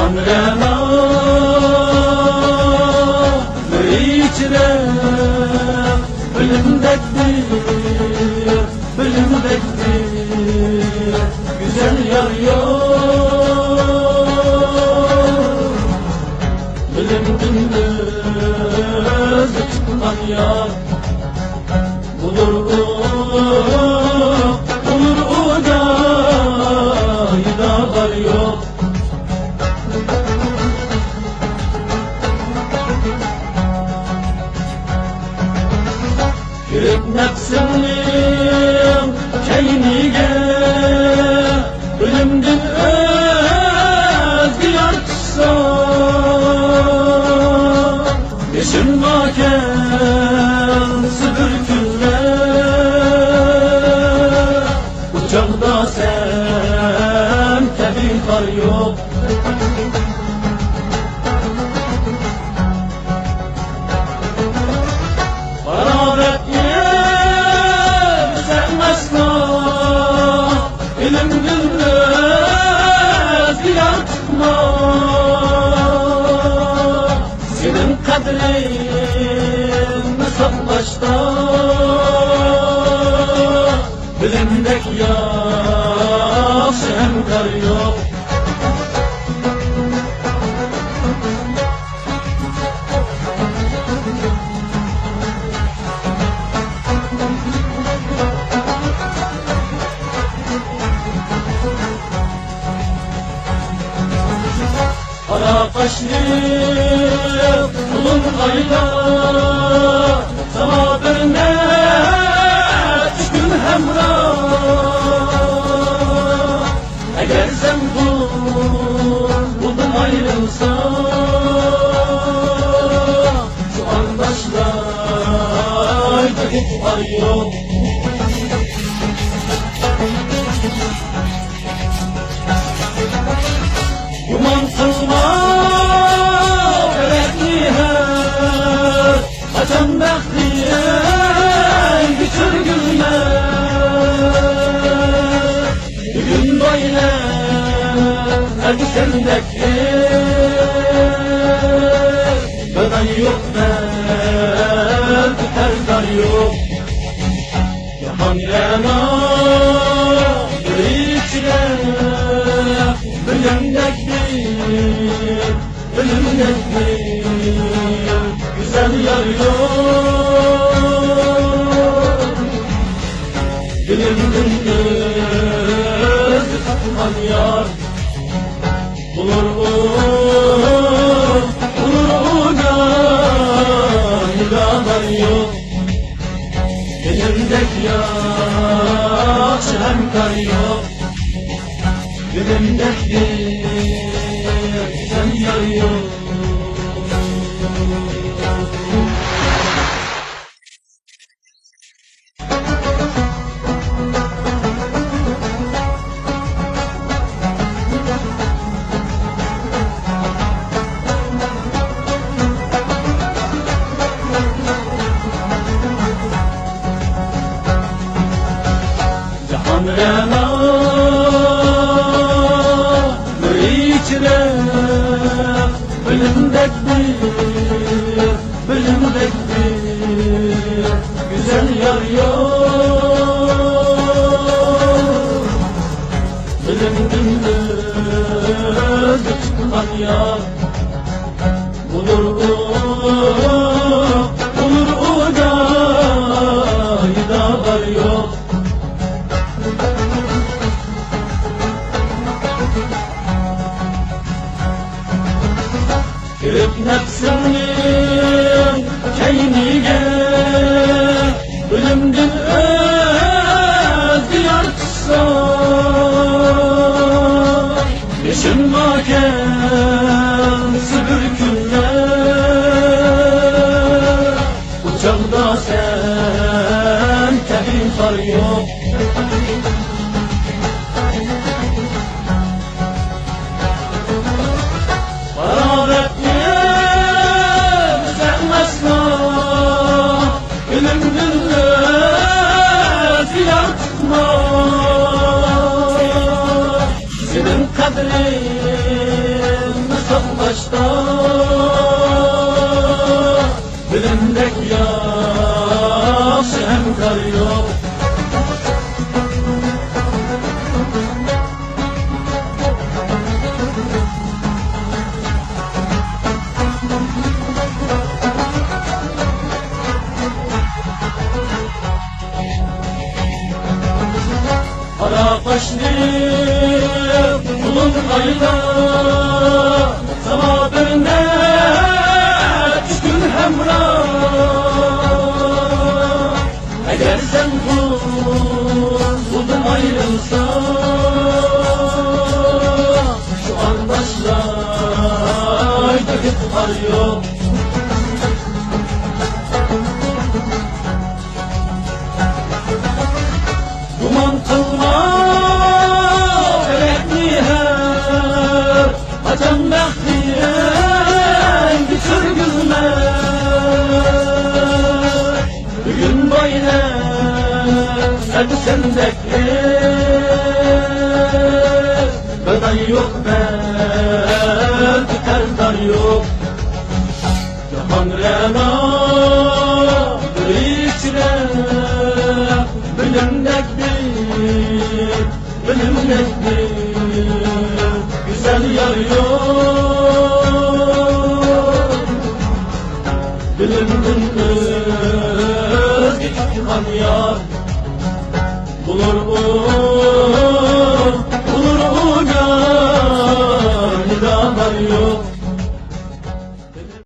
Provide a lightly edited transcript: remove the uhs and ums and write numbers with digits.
Cihan renalı içine ölümdektir, ölümdektir güzel yar yok. Ölüm gündüz çıkan yar bulur var yok. Yürek nefsinin keyniye ölümdün özgü yartsa yaşın vaken sübürkünle uçakta sen tebin var yok. Harabet yer sevmezna ölüm gündüz yatma. Senin kadrin saf başta ölümdek yaxşı hemkar yok. Kara kaşlı kulun ayda sana birine düşkün hemrah. Eğer sen buldun ayrılsa şu andaşlarda hiç var yok. Yumansızma yürekli her açan bekliye bitir günler. Bugün böyle elbisendeki kadar yok der biter dar yok. Yaman renalı içine ölümdektir, ölümdektir güzel yar yok. Ölüm gündüz tutman yar bulur yar yok. Ölümdek yaxşı hemkar yok. Gülümdektir sen yar yok. Cihan renalı içine ölümdektir, ölümdektir güzel yar yok. Ölüm gündüz çıkan yar bulur da var yok. Yürek nefsinin keyniye ölümdün özgü yartsa yaşın vaken sübürkünle uçakta sen tebin var yok. Harabet yer sevmezna ölüm gündüz yatma. Senin kadrin başta bilimdek yaxşı hemkar yok. Kara kaşlı kulun ayda sana birine düşkün hemrah. Eğer sen kulun ayrılsa şu an başlar döküp kar yok. Duman kılma felekli her açan bekleyen güçür gülmek. Bugün böyle sen bekler Beday yok ben biter dar yok. Yaman rena bir içine bilimdektir güzel yar yok. Bilimden özge çıkan yar bulur o gönlü dağlar yok.